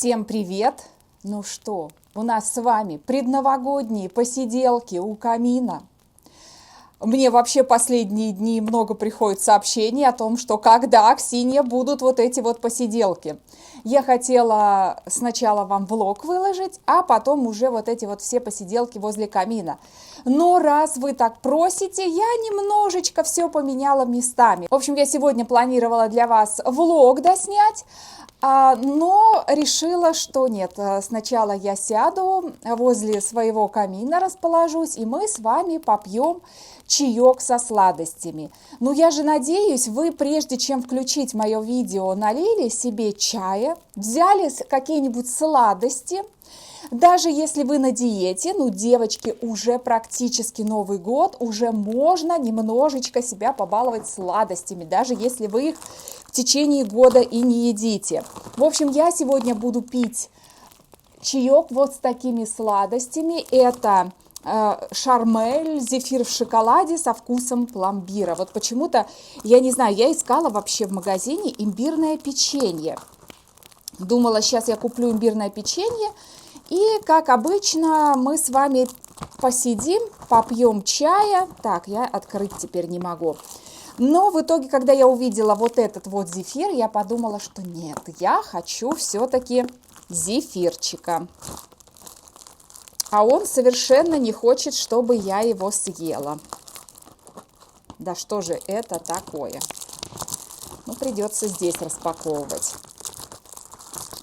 Всем привет! Ну что, у нас с вами предновогодние посиделки у камина. Мне вообще последние дни много приходит сообщений о том, что когда, Аксинья, будут вот эти вот посиделки. Я хотела сначала вам влог выложить, а потом уже вот эти вот все посиделки возле камина. Но раз вы так просите, я немножечко все поменяла местами. В общем, я сегодня планировала для вас влог доснять, но решила, что нет, сначала я сяду возле своего камина, расположусь, и мы с вами попьем чаек со сладостями. Ну, я же надеюсь, вы, прежде чем включить мое видео, налили себе чая, взяли какие-нибудь сладости. Даже если вы на диете, ну, девочки, уже практически Новый год, уже можно немножечко себя побаловать сладостями, даже если вы их в течение года и не едите. В общем, я сегодня буду пить чаек вот с такими сладостями. Это шармель, зефир в шоколаде со вкусом пломбира. Вот почему-то, я не знаю, я искала вообще в магазине имбирное печенье. Думала, сейчас я куплю имбирное печенье. И, как обычно, мы с вами посидим, попьем чая. Так, я открыть теперь не могу. Но в итоге, когда я увидела вот этот вот зефир, я подумала, что нет, я хочу все-таки зефирчика. А он совершенно не хочет, чтобы я его съела. Да что же это такое? Ну, придется здесь распаковывать.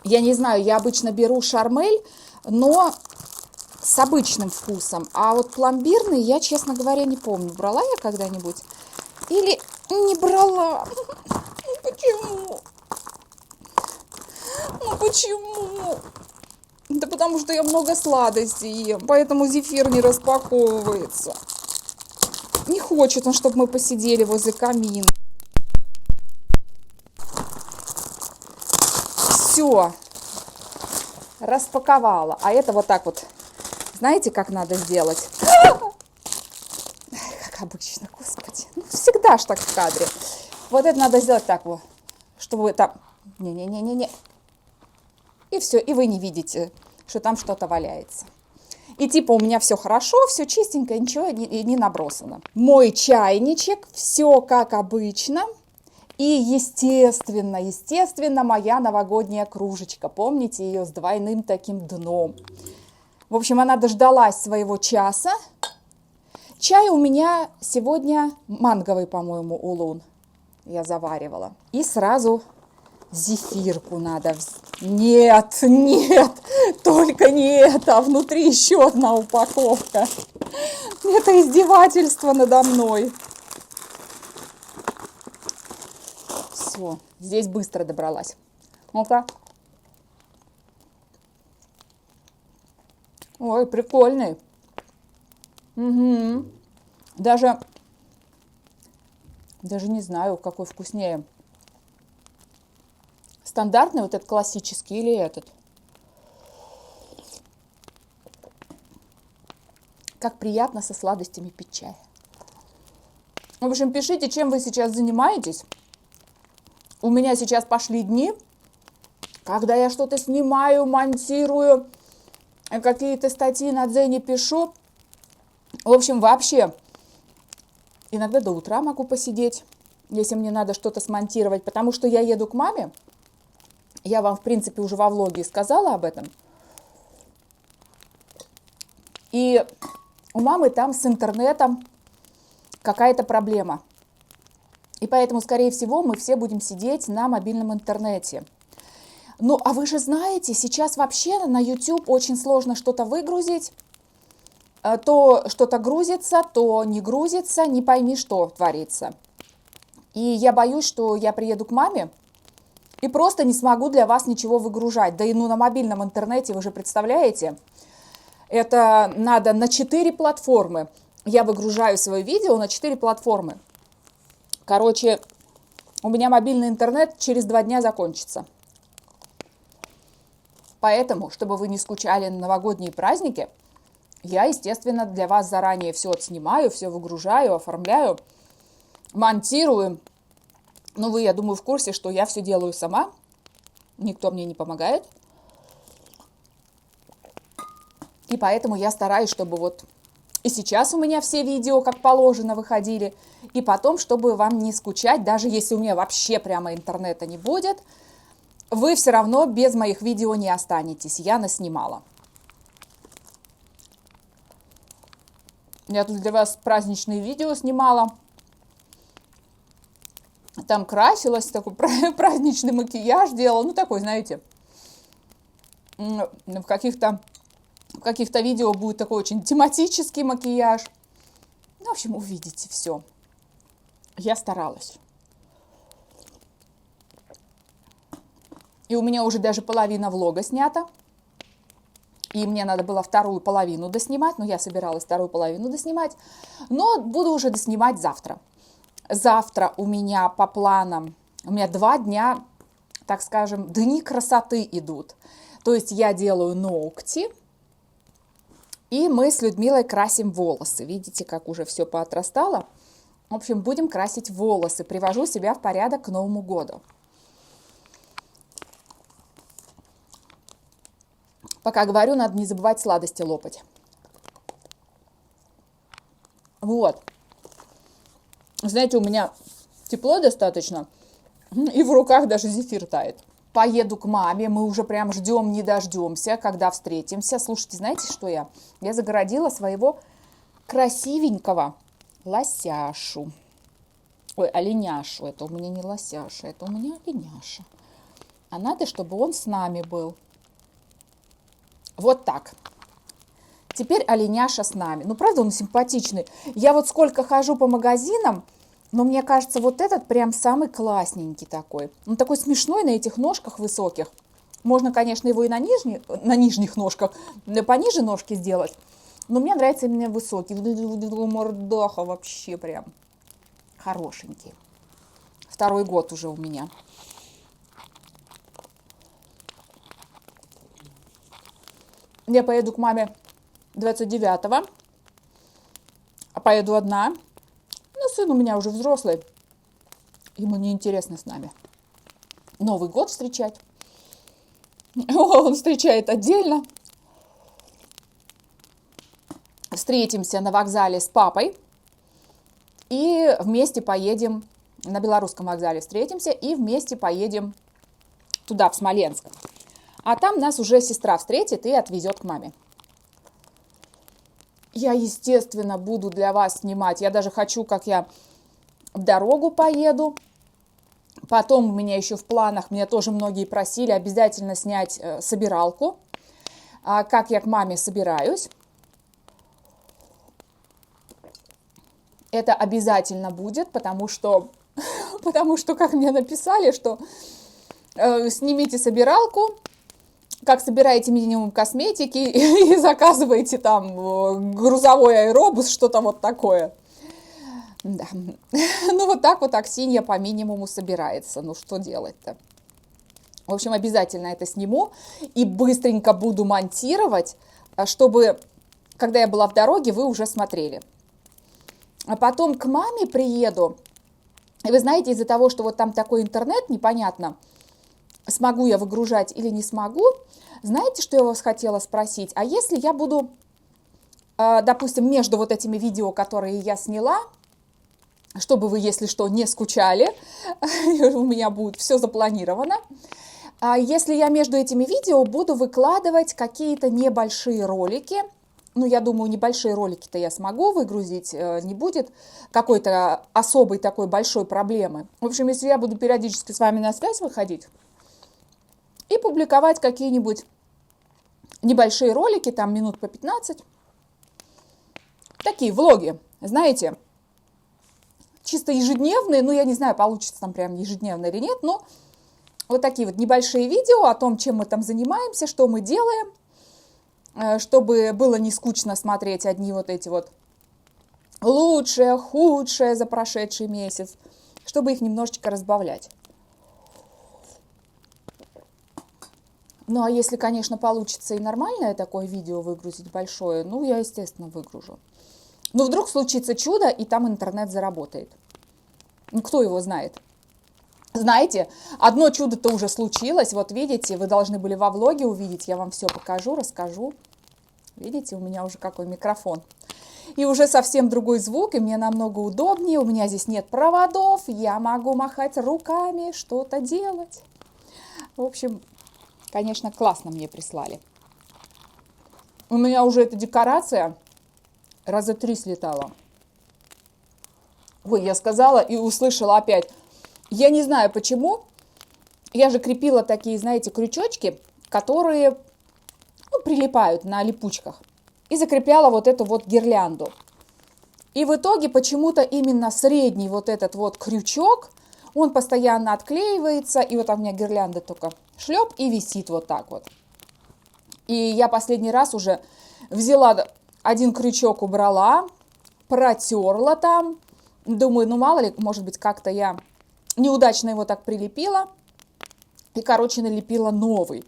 Я не знаю, я обычно беру шармель, но с обычным вкусом. А вот пломбирный я, честно говоря, не помню, брала я когда-нибудь или не брала. Ну почему? Ну почему? Да потому что я много сладостей ем, поэтому зефир не распаковывается. Не хочет он, чтобы мы посидели возле камина. Все. Распаковала. А это вот так вот. Знаете, как надо сделать? Как обычно, господи. Ну, всегда ж так в кадре. Вот это надо сделать так вот, чтобы там... Не-не-не-не-не. И все, и вы не видите, что там что-то валяется. И типа у меня все хорошо, все чистенько, ничего не набросано. Мой чайничек, все как обычно. И естественно, моя новогодняя кружечка. Помните ее с двойным таким дном? В общем, она дождалась своего часа. Чай у меня сегодня манговый, по-моему, улун. Я заваривала. И сразу зефирку надо взять. Нет, только не это. А внутри еще одна упаковка. Это издевательство надо мной. Все, здесь быстро добралась. Ну-ка. Ой, прикольный. Угу. Даже не знаю, какой вкуснее. Стандартный вот этот классический или этот? Как приятно со сладостями пить чай. В общем, пишите, чем вы сейчас занимаетесь. У меня сейчас пошли дни, когда я что-то снимаю, монтирую, какие-то статьи на Дзене пишу. В общем, вообще, иногда до утра могу посидеть, если мне надо что-то смонтировать, потому что я еду к маме. Я вам, в принципе, уже во влоге сказала об этом. И у мамы там с интернетом какая-то проблема. И поэтому, скорее всего, мы все будем сидеть на мобильном интернете. Ну, а вы же знаете, сейчас вообще на YouTube очень сложно что-то выгрузить. То что-то грузится, то не грузится, не пойми, что творится. И я боюсь, что я приеду к маме и просто не смогу для вас ничего выгружать. Да и ну на мобильном интернете, вы же представляете, это надо на 4 платформы. Я выгружаю свое видео на 4 платформы. Короче, у меня мобильный интернет через 2 дня закончится. Поэтому, чтобы вы не скучали на новогодние праздники, я, естественно, для вас заранее все отснимаю, все выгружаю, оформляю, монтирую. Ну, вы, я думаю, в курсе, что я все делаю сама. Никто мне не помогает. И поэтому я стараюсь, чтобы вот и сейчас у меня все видео как положено выходили, и потом, чтобы вам не скучать, даже если у меня вообще прямо интернета не будет, вы все равно без моих видео не останетесь. Я наснимала. Я тут для вас праздничные видео снимала. Там красилась, такой праздничный макияж делала. Ну, такой, знаете, в каких-то видео будет такой очень тематический макияж. Ну, в общем, увидите все. Я старалась. И у меня уже даже половина влога снята. И мне надо было вторую половину доснимать. Но я собиралась вторую половину доснимать. Но буду уже доснимать завтра. Завтра у меня по планам, у меня 2 дня, так скажем, дни красоты идут. То есть я делаю ногти. И мы с Людмилой красим волосы. Видите, как уже все поотрастало. В общем, будем красить волосы. Привожу себя в порядок к Новому году. Пока говорю, надо не забывать сладости лопать. Вот. Знаете, у меня тепло достаточно. И в руках даже зефир тает. Поеду к маме, мы уже прям ждем, не дождемся, когда встретимся. Слушайте, знаете, что я? Я загородила своего красивенького лосяшу. Ой, оленяшу. Это у меня не лосяша, это у меня оленяша. А надо, чтобы он с нами был. Вот так. Теперь оленяша с нами. Ну, правда, он симпатичный. Я вот сколько хожу по магазинам, но мне кажется, вот этот прям самый классненький такой. Он такой смешной на этих ножках высоких. Можно, конечно, его и на нижних ножках, пониже ножки сделать. Но мне нравится именно высокий. Мордаха вообще прям хорошенький. 2-й год уже у меня. Я поеду к маме 29-го. А поеду одна. Ну, сын у меня уже взрослый. Ему неинтересно с нами Новый год встречать. Он встречает отдельно. Встретимся на вокзале с папой. И вместе поедем, на Белорусском вокзале встретимся. И вместе поедем туда, в Смоленск. А там нас уже сестра встретит и отвезет к маме. Я, естественно, буду для вас снимать. Я даже хочу, как я в дорогу поеду. Потом у меня еще в планах, меня тоже многие просили обязательно снять собиралку. Как я к маме собираюсь. Это обязательно будет, потому что как мне написали, что снимите собиралку, как собираете минимум косметики и заказываете там грузовой аэробус, что-то вот такое. Да. Ну вот так вот Аксинья по минимуму собирается. Ну что делать-то? В общем, обязательно это сниму и быстренько буду монтировать, чтобы, когда я была в дороге, вы уже смотрели. А потом к маме приеду. И вы знаете, из-за того, что вот там такой интернет, непонятно, смогу я выгружать или не смогу. Знаете, что я вас хотела спросить? А если я буду, допустим, между вот этими видео, которые я сняла, чтобы вы, если что, не скучали, у меня будет все запланировано. Если я между этими видео буду выкладывать какие-то небольшие ролики, ну, я думаю, небольшие ролики-то я смогу выгрузить, не будет какой-то особой такой большой проблемы. В общем, если я буду периодически с вами на связь выходить и публиковать какие-нибудь небольшие ролики, там минут по 15, такие влоги, знаете, чисто ежедневные, ну, я не знаю, получится там прям ежедневно или нет, но вот такие вот небольшие видео о том, чем мы там занимаемся, что мы делаем, чтобы было не скучно смотреть одни вот эти вот лучшее, худшее за прошедший месяц, чтобы их немножечко разбавлять. Ну, а если, конечно, получится и нормальное такое видео выгрузить большое, ну, я, естественно, выгружу. Но вдруг случится чудо, и там интернет заработает. Ну, кто его знает? Знаете, одно чудо-то уже случилось. Вот видите, вы должны были во влоге увидеть. Я вам все покажу, расскажу. Видите, у меня уже какой микрофон. И уже совсем другой звук, и мне намного удобнее. У меня здесь нет проводов, я могу махать руками, что-то делать. В общем, конечно, классно мне прислали. У меня уже эта декорация раза 3 слетала. Ой, я сказала и услышала опять. Я не знаю почему. Я же крепила такие, знаете, крючочки, которые прилипают на липучках. И закрепляла вот эту вот гирлянду. И в итоге почему-то именно средний вот этот вот крючок, он постоянно отклеивается. И вот там у меня гирлянда только шлеп и висит вот так вот. И я последний раз уже взяла один крючок, убрала, протерла там. Думаю, ну мало ли, может быть, как-то я неудачно его так прилепила. И, короче, налепила новый.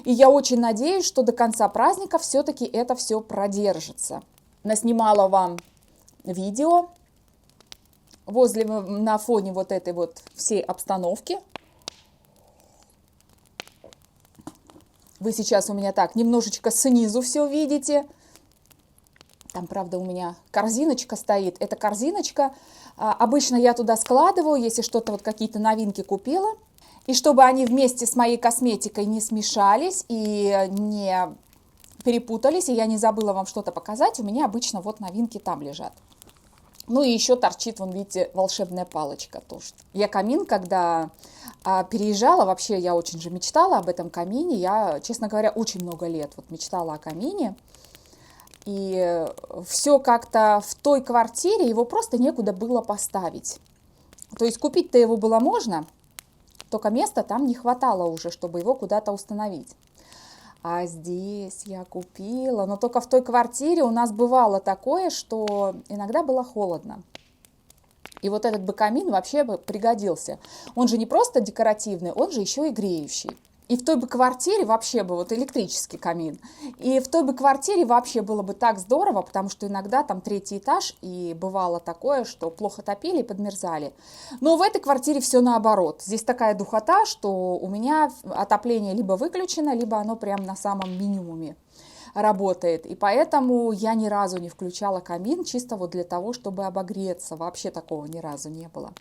И я очень надеюсь, что до конца праздника все-таки это все продержится. Наснимала вам видео на фоне вот этой вот всей обстановки. Вы сейчас у меня так немножечко снизу все видите. Там, правда, у меня корзиночка стоит. Эта корзиночка, обычно я туда складываю, если что-то, вот какие-то новинки купила. И чтобы они вместе с моей косметикой не смешались и не перепутались, и я не забыла вам что-то показать, у меня обычно вот новинки там лежат. Ну и еще торчит, вон, видите, волшебная палочка тоже. Я камин, когда переезжала, вообще я очень же мечтала об этом камине. Я, честно говоря, очень много лет вот мечтала о камине. И все как-то в той квартире, его просто некуда было поставить. То есть купить-то его было можно, только места там не хватало уже, чтобы его куда-то установить. А здесь я купила, но только в той квартире у нас бывало такое, что иногда было холодно. И вот этот бы камин вообще бы пригодился. Он же не просто декоративный, он же еще и греющий. И в той бы квартире вообще бы вот электрический камин. И в той бы квартире вообще было бы так здорово, потому что иногда там 3-й этаж, и бывало такое, что плохо топили и подмерзали. Но в этой квартире все наоборот. Здесь такая духота, что у меня отопление либо выключено, либо оно прям на самом минимуме работает. И поэтому я ни разу не включала камин, чисто вот для того, чтобы обогреться. Вообще такого ни разу не было.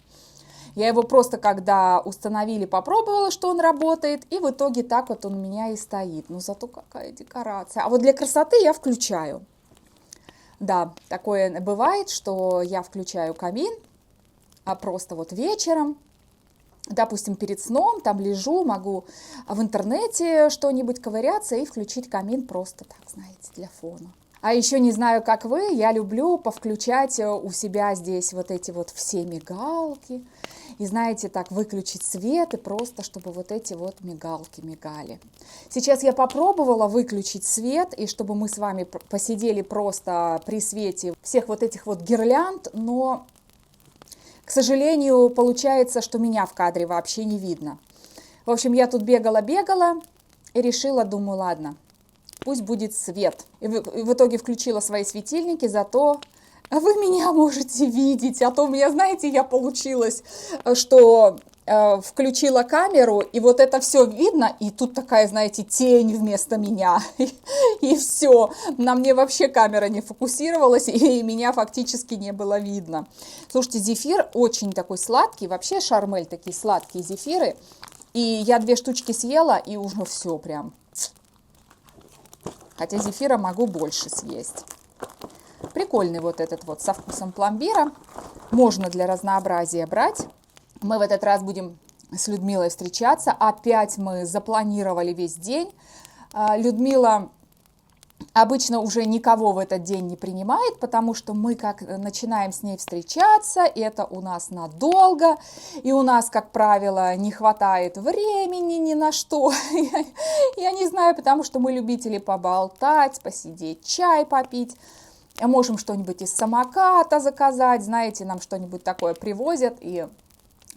Я его просто, когда установили, попробовала, что он работает, и в итоге так вот он у меня и стоит. Ну, зато какая декорация. А вот для красоты я включаю. Да, такое бывает, что я включаю камин, а просто вот вечером, допустим, перед сном, там лежу, могу в интернете что-нибудь ковыряться и включить камин просто так, знаете, для фона. А еще не знаю, как вы, я люблю повключать у себя здесь вот эти вот все мигалки. И знаете, так выключить свет и просто, чтобы вот эти вот мигалки мигали. Сейчас я попробовала выключить свет, и чтобы мы с вами посидели просто при свете всех вот этих вот гирлянд, но, к сожалению, получается, что меня в кадре вообще не видно. В общем, я тут бегала-бегала и решила, думаю, ладно, пусть будет свет. И в итоге включила свои светильники, зато вы меня можете видеть. А то у меня, знаете, я получилось, что включила камеру, и вот это все видно, и тут такая, знаете, тень вместо меня. И все. На мне вообще камера не фокусировалась, и меня фактически не было видно. Слушайте, зефир очень такой сладкий. Вообще Шармель такие сладкие зефиры. И я 2 штучки съела, и уже все прям. Хотя зефира могу больше съесть. Прикольный вот этот вот со вкусом пломбира. Можно для разнообразия брать. Мы в этот раз будем с Людмилой встречаться. Опять мы запланировали весь день. Людмила обычно уже никого в этот день не принимает, потому что мы как начинаем с ней встречаться, это у нас надолго, и у нас, как правило, не хватает времени ни на что. Я не знаю, потому что мы любители поболтать, посидеть, чай попить. Можем что-нибудь из самоката заказать, знаете, нам что-нибудь такое привозят, и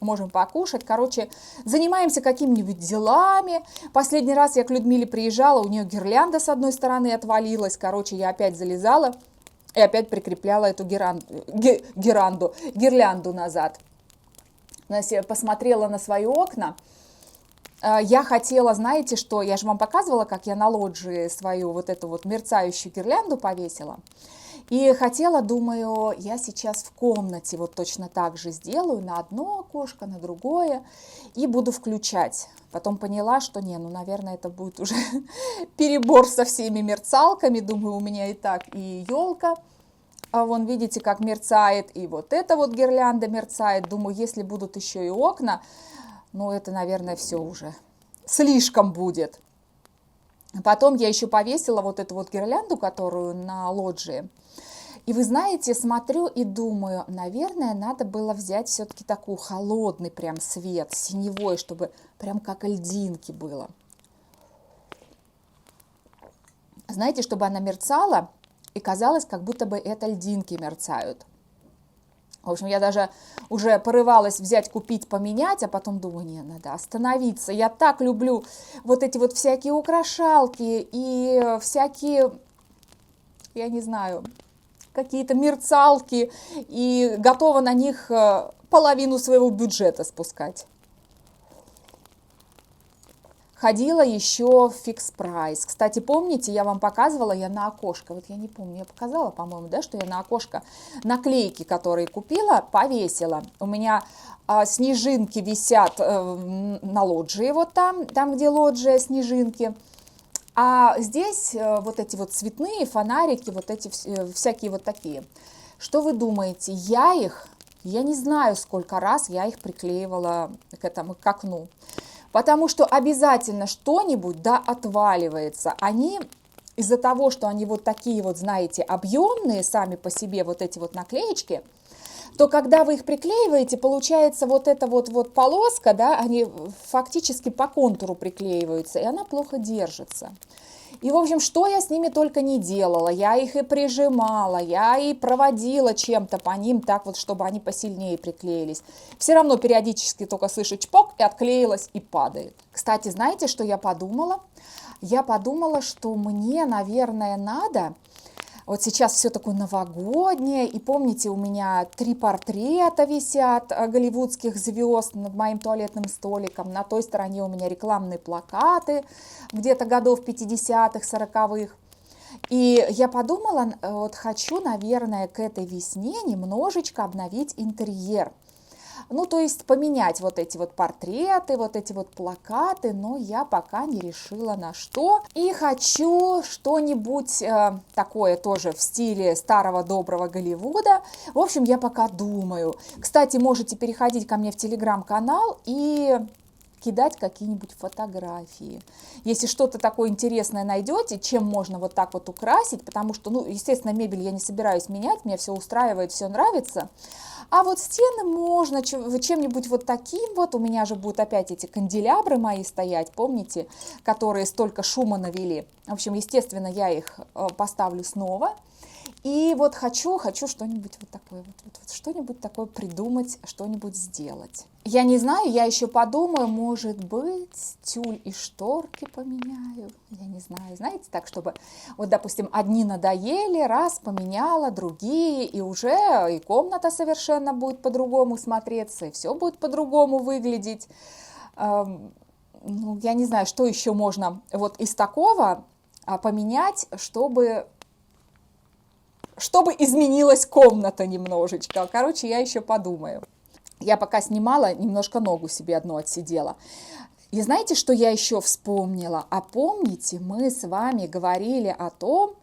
можем покушать. Короче, занимаемся какими-нибудь делами. Последний раз я к Людмиле приезжала, у нее гирлянда с одной стороны отвалилась. Короче, я опять залезала и опять прикрепляла эту гирлянду назад. Посмотрела на свои окна. Я хотела, знаете что, я же вам показывала, как я на лоджии свою вот эту вот мерцающую гирлянду повесила. И хотела, думаю, я сейчас в комнате вот точно так же сделаю, на одно окошко, на другое, и буду включать. Потом поняла, что не, ну, наверное, это будет уже перебор со всеми мерцалками. Думаю, у меня и так и елка, а вон, видите, как мерцает, и вот эта вот гирлянда мерцает. Думаю, если будут еще и окна, ну, это, наверное, все уже слишком будет. Потом я еще повесила вот эту вот гирлянду, которую на лоджии. И вы знаете, смотрю и думаю, наверное, надо было взять все-таки такой холодный прям свет, синевой, чтобы прям как льдинки было. Знаете, чтобы она мерцала, и казалось, как будто бы это льдинки мерцают. В общем, я даже уже порывалась взять, купить, поменять, а потом думаю, не, надо остановиться. Я так люблю вот эти вот всякие украшалки и всякие, я не знаю, какие-то мерцалки, и готова на них половину своего бюджета спускать. Ходила еще в Fix Price. Кстати, помните, я вам показывала, я на окошко, вот я не помню, я показала, по-моему, да, что я на окошко наклейки, которые купила, повесила. У меня снежинки висят на лоджии, вот там, где лоджия, снежинки. А здесь вот эти вот цветные фонарики, вот эти всякие вот такие. Что вы думаете, я не знаю, сколько раз я их приклеивала к окну. Потому что обязательно что-нибудь, да, отваливается. Они из-за того, что они вот такие вот, знаете, объемные сами по себе, вот эти вот наклеечки, то когда вы их приклеиваете, получается вот эта вот полоска, да, они фактически по контуру приклеиваются, и она плохо держится. И, в общем, что я с ними только не делала, я их и прижимала, я и проводила чем-то по ним, так вот, чтобы они посильнее приклеились. Все равно периодически только слышу чпок, и отклеилась, и падает. Кстати, знаете, что я подумала? Я подумала, что мне, наверное, надо... Вот сейчас все такое новогоднее, и помните, у меня 3 портрета висят голливудских звезд над моим туалетным столиком. На той стороне у меня рекламные плакаты где-то годов 50-х, 40-х. И я подумала, вот хочу, наверное, к этой весне немножечко обновить интерьер. Ну, то есть поменять вот эти вот портреты, вот эти вот плакаты, но я пока не решила на что. И хочу что-нибудь такое тоже в стиле старого доброго Голливуда. В общем, я пока думаю. Кстати, можете переходить ко мне в телеграм-канал и кидать какие-нибудь фотографии. Если что-то такое интересное найдете, чем можно вот так вот украсить, потому что, ну, естественно, мебель я не собираюсь менять, мне все устраивает, все нравится. А вот стены можно чем-нибудь вот таким вот. У меня же будут опять эти канделябры мои стоять, помните, которые столько шума навели. В общем, естественно, я их поставлю снова. И вот хочу что-нибудь вот такое, вот что-нибудь такое придумать, что-нибудь сделать. Я не знаю, я еще подумаю, может быть, тюль и шторки поменяю. Я не знаю, знаете, так, чтобы, вот, допустим, одни надоели, раз поменяла, другие, и уже и комната совершенно будет по-другому смотреться, и все будет по-другому выглядеть. Ну, я не знаю, что еще можно вот из такого поменять, чтобы изменилась комната немножечко. Короче, я еще подумаю. Я пока снимала, немножко ногу себе одну отсидела. И знаете, что я еще вспомнила? А помните, мы с вами говорили о том,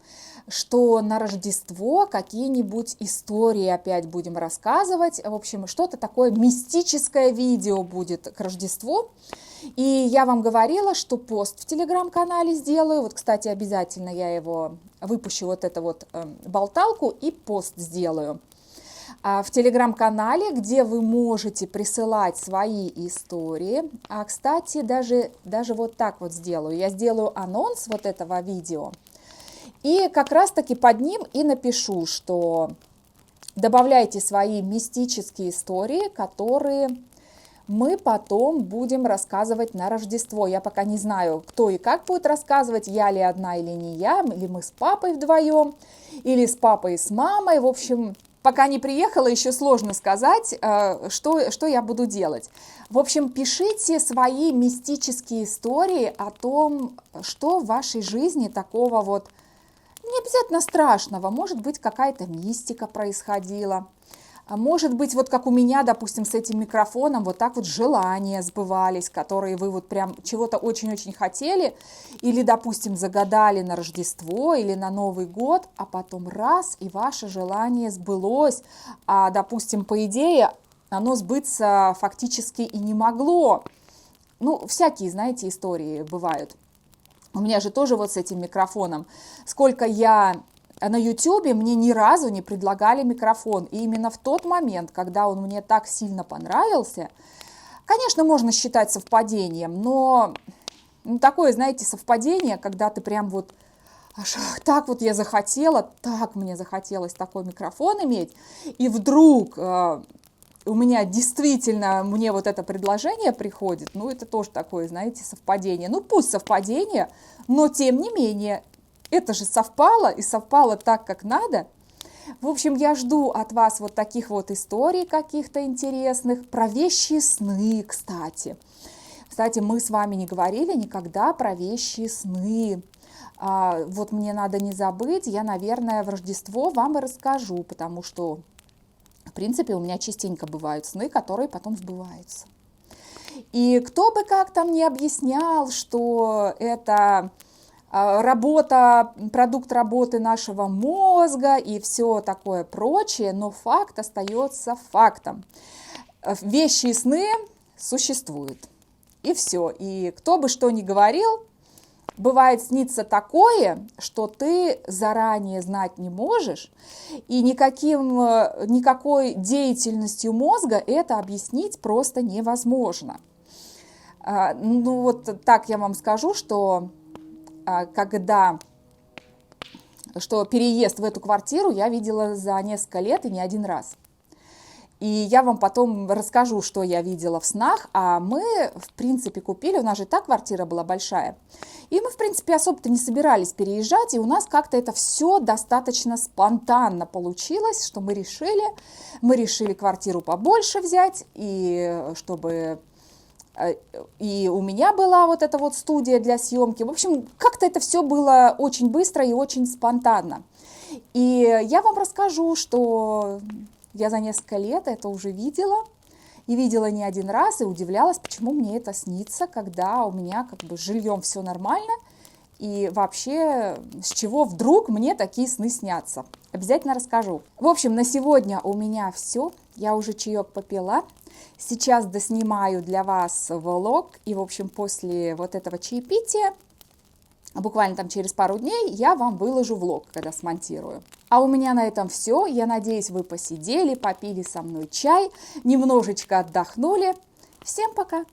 что на Рождество какие-нибудь истории опять будем рассказывать. В общем, что-то такое мистическое видео будет к Рождеству. И я вам говорила, что пост в телеграм-канале сделаю. Вот, кстати, обязательно я его выпущу, вот эту вот болталку, и пост сделаю в телеграм-канале, где вы можете присылать свои истории. А, кстати, даже вот так вот сделаю. Я сделаю анонс вот этого видео. И как раз-таки под ним и напишу, что добавляйте свои мистические истории, которые мы потом будем рассказывать на Рождество. Я пока не знаю, кто и как будет рассказывать, я ли одна или не я, или мы с папой вдвоем, или с папой и с мамой. В общем, пока не приехала, еще сложно сказать, что я буду делать. В общем, пишите свои мистические истории о том, что в вашей жизни такого вот, не обязательно страшного, может быть, какая-то мистика происходила. Может быть, вот как у меня, допустим, с этим микрофоном, вот так вот желания сбывались, которые вы вот прям чего-то очень-очень хотели, или, допустим, загадали на Рождество или на Новый год, а потом раз, и ваше желание сбылось, а, допустим, по идее, оно сбыться фактически и не могло. Ну, всякие, знаете, истории бывают. У меня же тоже вот с этим микрофоном, сколько я... На YouTube мне ни разу не предлагали микрофон. И именно в тот момент, когда он мне так сильно понравился, конечно, можно считать совпадением, но такое, знаете, совпадение, когда ты прям вот, аж так вот я захотела, так мне захотелось такой микрофон иметь, и вдруг у меня действительно, мне вот это предложение приходит, ну, это тоже такое, знаете, совпадение. Ну, пусть совпадение, но тем не менее, это же совпало, и совпало так, как надо. В общем, я жду от вас вот таких вот историй каких-то интересных, про вещи сны, кстати. Кстати, мы с вами не говорили никогда про вещи сны. Вот мне надо не забыть, я, наверное, в Рождество вам и расскажу, потому что, в принципе, у меня частенько бывают сны, которые потом сбываются. И кто бы как там ни объяснял, что это... работа, продукт работы нашего мозга и все такое прочее, но факт остается фактом. Вещи и сны существуют. И все. И кто бы что ни говорил, бывает снится такое, что ты заранее знать не можешь, и никакой деятельностью мозга это объяснить просто невозможно. Ну вот так я вам скажу, что переезд в эту квартиру я видела за несколько лет и не один раз. И я вам потом расскажу, что я видела в снах. А мы, в принципе, купили, у нас же та квартира была большая. И мы, в принципе, особо-то не собирались переезжать. И у нас как-то это все достаточно спонтанно получилось, что мы решили квартиру побольше взять, и чтобы... И у меня была вот эта вот студия для съемки. В общем, как-то это все было очень быстро и очень спонтанно. И я вам расскажу, что я за несколько лет это уже видела. И видела не один раз, и удивлялась, почему мне это снится, когда у меня как бы с жильем все нормально. И вообще, с чего вдруг мне такие сны снятся. Обязательно расскажу. В общем, на сегодня у меня все. Я уже чаек попила. Сейчас доснимаю для вас влог. И, в общем, после вот этого чаепития, буквально там через пару дней, я вам выложу влог, когда смонтирую. А у меня на этом все. Я надеюсь, вы посидели, попили со мной чай, немножечко отдохнули. Всем пока!